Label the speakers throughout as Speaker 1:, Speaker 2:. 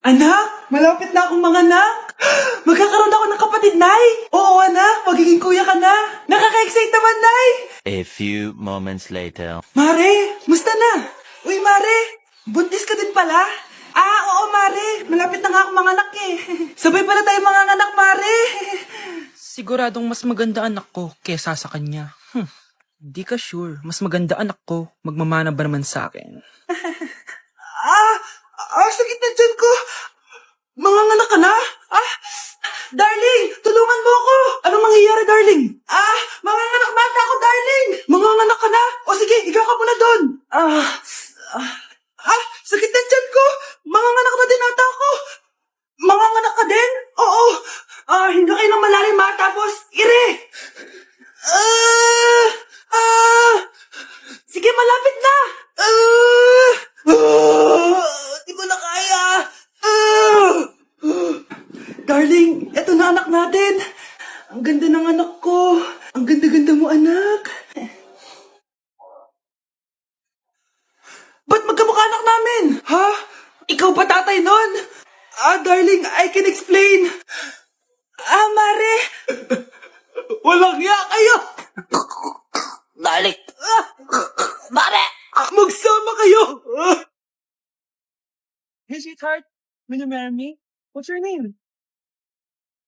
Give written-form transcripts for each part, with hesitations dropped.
Speaker 1: Anak, malapit na akong manganak. Magkakaroon ako ng kapatid, Nay. Oo, anak, magiging kuya ka na. Nakaka-excite naman, Nay.
Speaker 2: A few moments later.
Speaker 1: Mare, musta na? Uy, Mare, buntis ka din pala? Ah, oo, Mare. Malapit na nga akong manganak eh. Sabay pala tayo manganganak, Mare.
Speaker 3: Siguradong mas maganda anak ko kesa sa kanya. Di ka sure. Mas maganda anak ko. Magmamana ba naman sa akin?
Speaker 1: Sakit na dyan ko. Manganganak ka na? Darling, tulungan mo ako. Anong mangyayari, darling? Manganganak bata ako, darling. Manganganak ka na? O sige, ikaw ka muna doon. Sakit na dyan ko. Manganganak na din ata ako. Manganganak ka din? Oo. Hindi kayo ng malalim ha, tapos ire. Sige, malapit na. Di ko na kaya. Darling, eto na anak natin. Ang ganda ng anak ko. Ang ganda-ganda mo, anak. Ba't magkamukha anak namin? Ha? Ikaw ba tatay nun? Darling, I can explain. Mare. Walang ya kayo.
Speaker 2: Darling! Mare!
Speaker 1: Magsama kayo.
Speaker 3: Hey, sweetheart. Will you marry me? What's your name?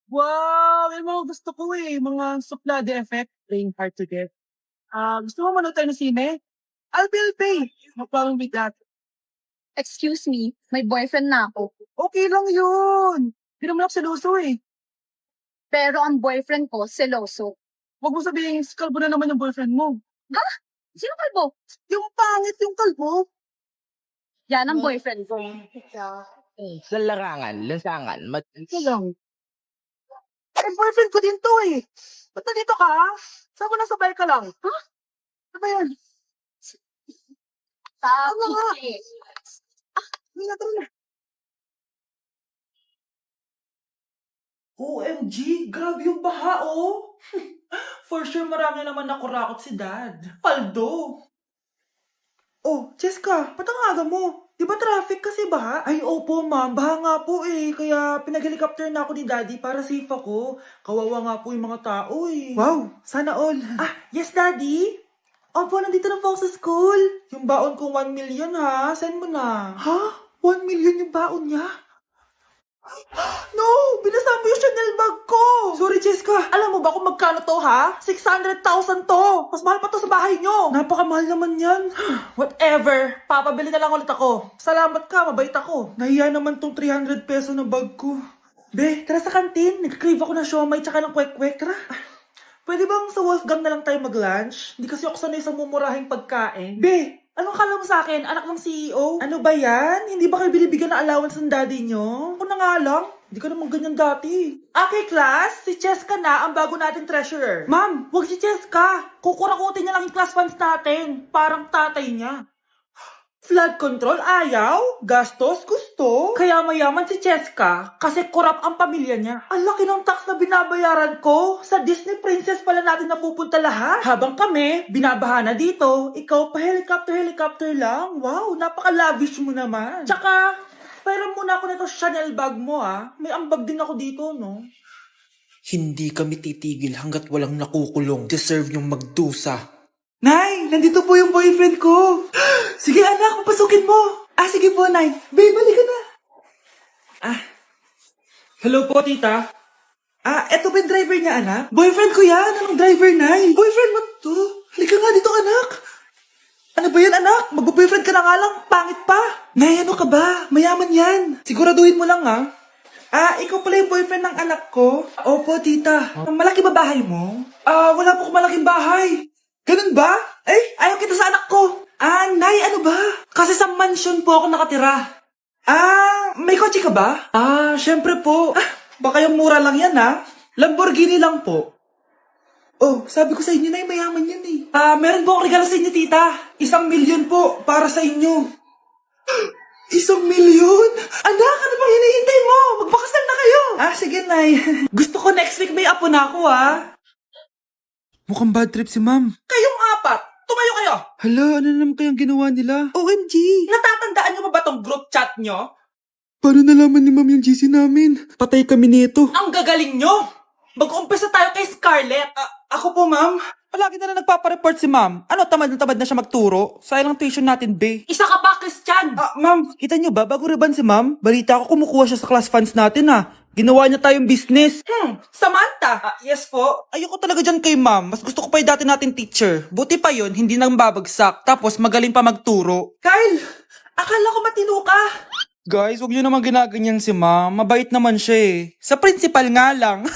Speaker 3: Wow! Yung mga gusto ko eh. Mga suplade effect. Playing hard to get. Gusto mo manood tayo ng sine? I'll pay. No problem with that.
Speaker 4: Excuse me, may boyfriend na ako.
Speaker 3: Okay lang yun. Hindi naman ako seloso eh.
Speaker 4: Pero ang boyfriend ko, seloso.
Speaker 3: Huwag mo sabihin, kalbo na naman yung boyfriend mo.
Speaker 4: Ha? Sino kalbo?
Speaker 3: Yung pangit yung kalbo.
Speaker 4: Yan ang boyfriend ko.
Speaker 5: Sa larangan, lansangan,
Speaker 3: Ito lang. Eh, boyfriend ko din to eh. Ba't nandito ka? Saan mo nasabay ka lang? Ha? Ano ba yan? Ano nga? Hindi na, tara na.
Speaker 1: OMG, grabe yung baha, oh. For sure, marami naman nakurakot si Dad. Paldo. Oh, Cheska, ba't ang aga mo? Di ba traffic kasi baha? Ay, opo, ma'am. Baha nga po eh. Kaya pinag-helicopter na ako ni Daddy para safe ako. Kawawa nga po yung mga tao eh. Wow, sana all. Yes, Daddy? Opo, nandito na po ako sa school. Yung baon kong 1 million ha, send mo na. Ha? 1 million yung baon niya? No! Binasa mo yung Chanel bag ko! Sorry, Cheska. Alam mo ba kung magkano to, ha? 600,000 to! Mas mahal pa to sa bahay nyo! Napakamahal naman yan. Whatever. Papabili na lang ulit ako. Salamat ka, mabait ako. Nahiya naman tong 300 peso na bag ko. Be, tara sa kantin. Nag-crave ako ng siomay tsaka ng kwek-kwek. Tara. Pwede bang sa Wolfgang na lang tayo mag-lunch? Hindi kasi ako sanay sa mumurahing pagkain. Be, anong kala mo sa akin? Anak ng CEO? Ano ba yan? Hindi ba kayo binibigyan ng allowance ng daddy nyo? Ako na nga lang. Hindi ka naman ganyan dati. Okay, class. Si Cheska na ang bago nating treasurer. Ma'am, wag si Cheska. Kukurakutin niya lang yung class funds natin. Parang tatay niya. Flood control, ayaw. Gastos, gusto. Kaya mayaman si Cheska kasi korap ang pamilya niya. Ang laki ng tax na binabayaran ko. Sa Disney Princess pala natin napupunta lahat. Habang kami, binabaha na dito. Ikaw pa helicopter lang. Wow, napaka-lavish mo naman. Tsaka, pera muna ako nito Chanel bag mo May ambag din ako dito, no?
Speaker 6: Hindi kami titigil hanggat walang nakukulong. Deserve yung magdusa.
Speaker 1: Nay, nandito po yung boyfriend ko. Sige anak, papasukin mo. Sige po, Nay. Babe, balik ka na.
Speaker 3: Hello po, tita.
Speaker 1: Eto ba yung driver niya, anak? Boyfriend ko yan. Anong driver, Nay? Boyfriend mo to? Halika nga dito, anak. Ano ba yan, anak? Mag-boyfriend ka na nga lang. Pangit pa. Nay, ano ka ba? Mayaman yan. Siguraduhin mo lang, ikaw pala yung boyfriend ng anak ko? Opo, tita. Malaki ba bahay mo? Wala po akong malaking bahay. Ganun ba? Ayaw kita sa anak ko. Nay, ano ba? Kasi sa mansion po ako nakatira. May kotse ka ba? Syempre po. Baka yung mura lang yan, Lamborghini lang po. Oh, sabi ko sa inyo na mayaman yan eh. Meron po akong regalo sa inyo, tita. 1 milyon po para sa inyo. 1 milyon? Anak, ano bang hinihintay mo? Magpakasal na kayo. Sige, Nay. Gusto ko next week may apo na ako,
Speaker 3: Mukhang bad trip si ma'am.
Speaker 1: Kayong apat, tumayo kayo.
Speaker 3: Hala, ano naman kayang ginawa nila?
Speaker 1: OMG. Natatandaan niyo pa ba tong group chat nyo?
Speaker 6: Paano nalaman ni ma'am yung GC namin? Patay kami nito.
Speaker 1: Ang gagaling nyo! Mag-umpisa tayo kay Scarlett. Ako po, ma'am. Palagi na nagpapareport si ma'am. Ano, tamad na siya magturo? Sayang lang tuition natin, be. Isa ka pa, Christian! Ma'am, kita nyo ba, bago riban si ma'am, balita ko kumukuha siya sa class funds natin, Ginawa niya tayong business. Samantha! Yes po. Ayoko talaga dyan kay ma'am. Mas gusto ko pa yung dati natin teacher. Buti pa yun, hindi nang babagsak. Tapos magaling pa magturo. Kyle! Akala ko matino ka. Guys, huwag niyo naman ginaganyan si ma'am. Mabait naman siya eh. Sa principal nga lang.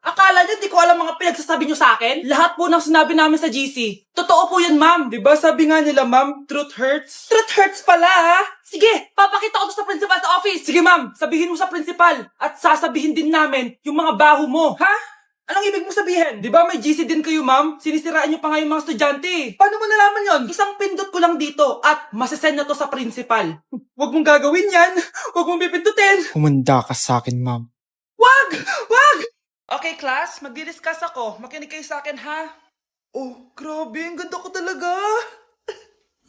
Speaker 1: Akala niyo di ko alam mga pinagsasabi niyo sa akin? Lahat po ng sinabi namin sa GC. Totoo po yan, ma'am. Diba sabi nga nila, ma'am, truth hurts? Truth hurts pala, ha? Sige, papakita ko to sa principal sa office. Sige, ma'am, sabihin mo sa principal. At sasabihin din namin yung mga baho mo. Ha? Anong ibig mo sabihin? Di ba may GC din kayo, ma'am? Sinisiraan niyo pa nga yung mga estudyante. Paano mo nalaman yon? Isang pindot ko lang dito at masasend na to sa principal. Huwag mong gagawin yan. Huwag mong pipindutin.
Speaker 6: Humanda ka sa akin, ma'am.
Speaker 1: Wag! Wag! Okay, class, magdi-discuss ako. Makinig kayo sa akin, ha? Oh, grabe. Ang ganda ko talaga.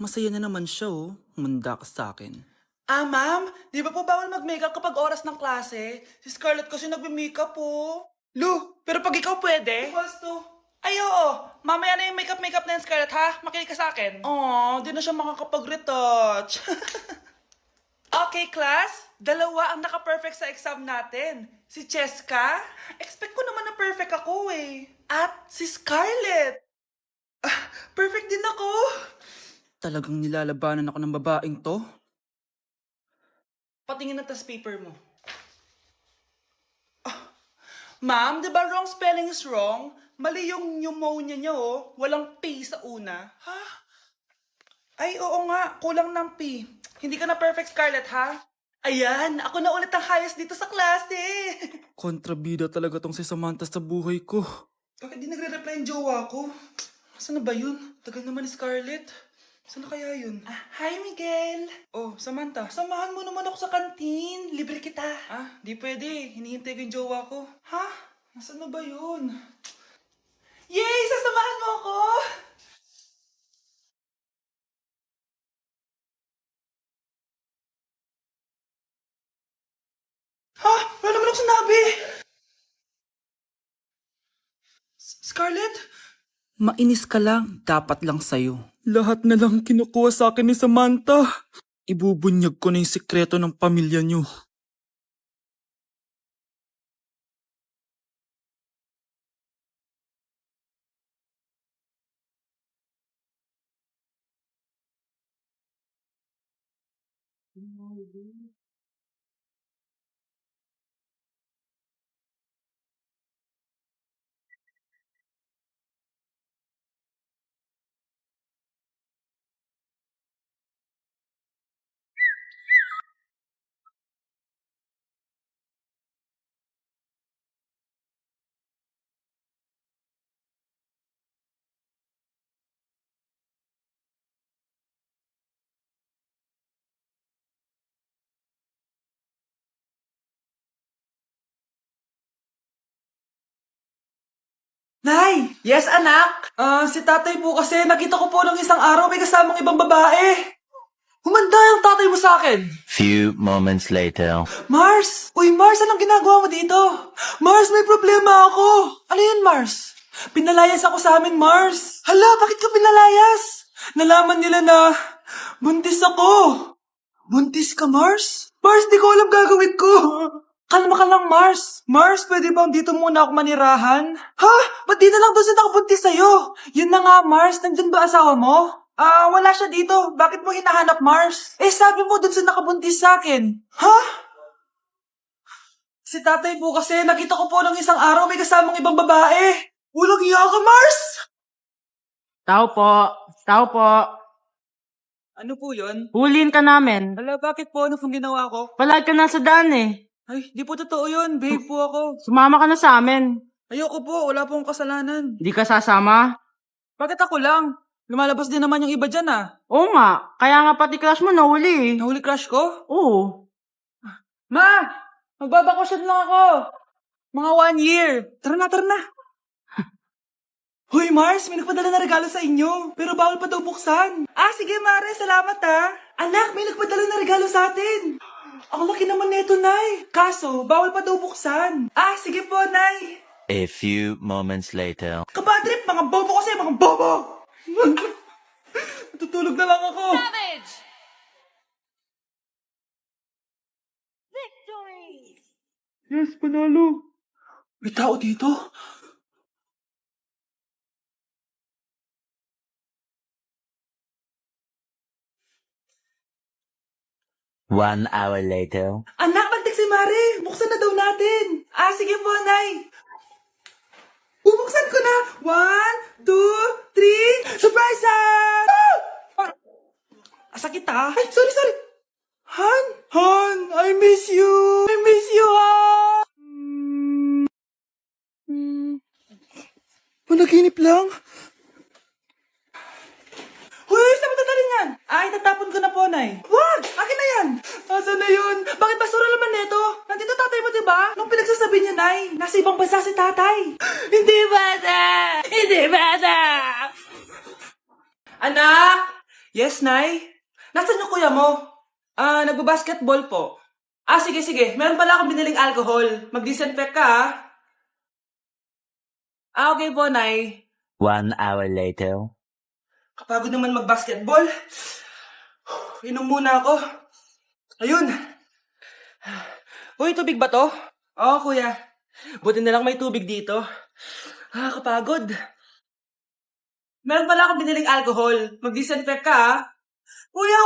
Speaker 1: Masaya na naman siya, oh. Humanda ka sa akin. Ma'am, di ba po bawal mag-makeup kapag oras ng klase? Si Scarlett kasi nagbe-makeup, po. Lu, pero pag ikaw pwede? Ay, oo. Mamaya na yung makeup na yung Scarlett, ha? Makinig ka sa akin. Di na siya makakapag-retouch. Okay, class. Dalawa ang naka-perfect sa exam natin. Si Cheska. Expect ko naman na perfect ako, eh. At si Scarlett. Perfect din ako. Talagang nilalabanan ako ng babaeng to. Patingin na tas paper mo. Ma'am, di ba wrong spelling is wrong? Mali yung pneumonia niya, oh. Walang P sa una. Ha? Ay, oo nga. Kulang ng P. Hindi ka na perfect, Scarlett, ha? Ayan, ako na ulit ang highest dito sa klase. Kontrabida talaga tong si Samantha sa buhay ko. Bakit di nagre-reply yung jowa ko? Saan na ba yun? Tagal naman ni Scarlett. Saan na kaya yun? Hi, Miguel. Oh, Samantha, samahan mo naman ako sa kantin. Libre kita. Di pwede. Hinihintay ko yung jowa ko. Ha? Nasaan na ba yun? Yay! Sasamahan mo ako! Ha? Wala naman ako sinabi! Scarlett? Mainis ka lang. Dapat lang sa'yo. Lahat na lang kinukuha sa akin ni Samantha. Ibubunyag ko na yung sikreto ng pamilya niyo. Nay! Yes, anak? Si tatay po kasi nakita ko po ng isang araw may kasamang ibang babae. Humanda yung tatay mo sa akin.
Speaker 2: Few moments later.
Speaker 1: Mars! Uy, Mars, anong ginagawa mo dito? Mars, may problema ako. Ano yun, Mars? Pinalayas ako sa amin, Mars. Hala, bakit ka pinalayas? Nalaman nila na buntis ako. Buntis ka, Mars? Mars, di ko alam gagawin ko. Kalma ka lang, Mars. Mars, pwede bang dito muna ako manirahan? Ha? Ba't di na lang doon sa nakabuntis sa'yo? Yun na nga, Mars. Nandun ba asawa mo? Wala siya dito. Bakit mo hinahanap, Mars? Sabi mo doon sa nakabuntis sa akin. Ha? Si tatay po kasi, nakita ko po ng isang araw may kasamang ibang babae. Walang iya ka, Mars!
Speaker 7: Tao po. Tao po.
Speaker 1: Ano po yun?
Speaker 7: Huliin ka namin.
Speaker 1: Hala, bakit po? Ano pong ginawa ko?
Speaker 7: Palagi ka nasa daan eh.
Speaker 1: Ay, di po totoo yun. Babe po ako.
Speaker 7: Sumama ka na sa amin.
Speaker 1: Ayoko po. Wala pong kasalanan.
Speaker 7: Hindi ka sasama?
Speaker 1: Bakit ako lang? Lumalabas din naman yung iba dyan,
Speaker 7: Oo nga. Kaya nga pati crush mo nahuli eh.
Speaker 1: Nahuli crush ko?
Speaker 7: Oo.
Speaker 1: Ma! Magbabakasyon lang ako. Mga 1 year. Tara na, tara na. Hoy, Mars, may nagpadala na regalo sa inyo. Pero bawal pa daw buksan. Sige, Mare. Salamat, ha. Anak, may nagpadala na regalo sa atin. Ang laki naman nito, Nay. Kaso, bawal pa daw buksan. Ah, sige po, Nay.
Speaker 2: A few moments later.
Speaker 1: Kabadrip, mga bobo kasi, mga bobo! Tutulog na lang ako. Yes, panalo. May tao dito.
Speaker 2: 1 hour later.
Speaker 1: Anak, magtik si Mare. Buksan na daw natin. Ah, sige po, Nay. Bubuksan ko na. 1, 2, 3. Surprise! Sakit ah. Ay, sorry. Han, I miss you. I miss you, Han. Panaginip lang. Hoy, saan mo dadalhin yan? Ay, tatapon ko na po, Nay. Wag! Akin na yan! Asan na yun? Bakit basura naman neto? Nandito tatay mo, diba? Nung pinagsasabi niya, Nay, nasa ibang bansa si tatay. Hindi bata! Hindi bata! Anak! Yes, Nay? Nasaan yung kuya mo? Ah, nagbabasketball po. Ah, sige. Meron pala akong biniling alcohol. Mag-disinfect ka, ha? Ah, okay po, Nay.
Speaker 2: 1 hour later.
Speaker 1: Kapagod naman mag-basketball. Inom muna ako. Ayun. Uy, tubig ba to? Oo, kuya. Buti na lang may tubig dito. Ah, kapagod. Meron pala akong biniling alcohol. Mag-disinfect ka, ha? Kuya,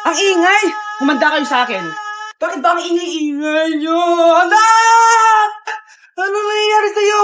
Speaker 1: Ang ingay! Humanda kayo sa akin. Bakit ba ang ingay-ingay nyo? Anak! Ano nangyayari sa'yo?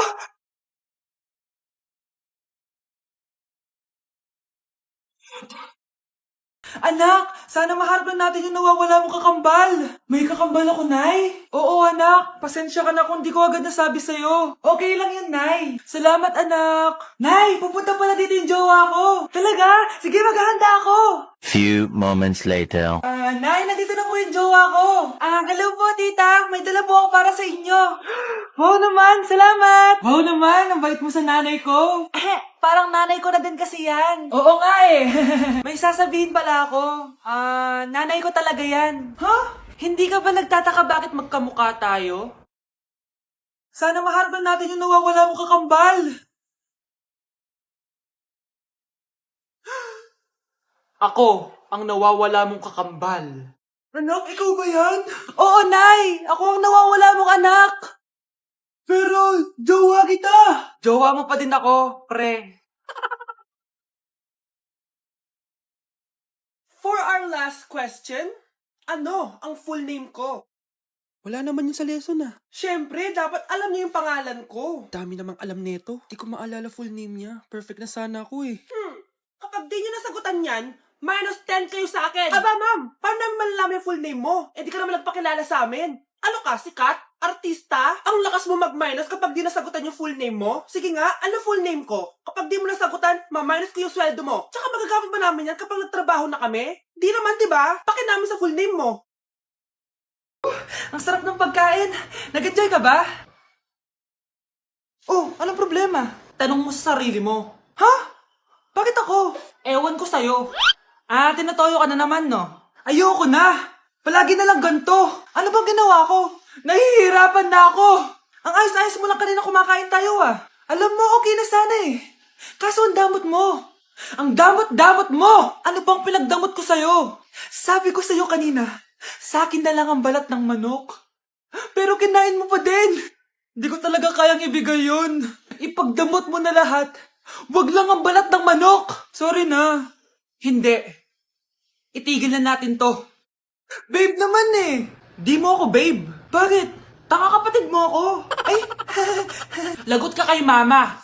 Speaker 1: Anak, sana maharap lang natin yung nawawala mong kakambal. May kakambal ako, Nay. Oo, anak. Pasensya ka na kung di ko agad nasabi sa'yo. Okay lang yun, Nay. Salamat, anak. Nay, pupunta pala dito yung jowa ko. Talaga? Sige, maghahanda ako.
Speaker 2: Few moments later.
Speaker 1: Nay, nandito na po yung jowa ko. Hello po, tita. May dala po ako para sa inyo. Wow naman, salamat. Wow naman, ang bait mo sa nanay ko. Parang nanay ko na din kasi yan. Oo nga eh. May sasabihin pala ako. Nanay ko talaga yan. Huh? Hindi ka ba nagtataka bakit magkamukha tayo? Sana maharap natin yung nawawala mong kakambal. Ako, ang nawawala mong kakambal. Anak, ikaw ba yan? Oo, Nay! Ako ang nawawala mong anak! Pero, jowa kita! Jowa mo pa din ako, pre. For our last question, ano ang full name ko? Wala naman yun sa lesson ah. Siyempre, dapat alam niyo yung pangalan ko. Dami namang alam nito. Di ko maalala full name niya. Perfect na sana ako eh. Kapag di niyo nasagutan yan, -10 kayo sa akin. Aba, ma'am, paano namin malalaman yung full name mo? Eh, di ka naman nagpakilala sa amin. Ano ka, sikat? Artista? Ang lakas mo mag-minus kapag di nasagutan yung full name mo? Sige nga, ano full name ko? Kapag di mo nasagutan, ma-minus ko yung sweldo mo. Tsaka magagamit ba namin yan kapag nagtrabaho na kami? Di naman, diba? Pakin namin sa full name mo. Ang sarap ng pagkain. Nag-enjoy ka ba? Oh, anong problema? Tanong mo sa sarili mo. Ha? Bakit ako? Ewan ko sa'yo. Tinatoyo ka na naman, no? Ayoko na! Palagi na lang ganito. Ano bang ginawa ko? Nahihirapan na ako. Ang ayos-ayos mo lang kanina kumakain tayo, ah. Alam mo, okay na sana eh. Kaso ang damot mo. Ang damot-damot mo! Ano bang pinagdamot ko sa'yo? Sabi ko sa'yo kanina, sa akin na lang ang balat ng manok. Pero kinain mo pa din. Hindi ko talaga kayang ibigay yun. Ipagdamot mo na lahat. Wag lang ang balat ng manok. Sorry na. Hindi. Itigil na natin to. Babe naman eh. Di mo ako babe. Bakit? Taka kapatid mo ako. Ay, lagot ka kay mama.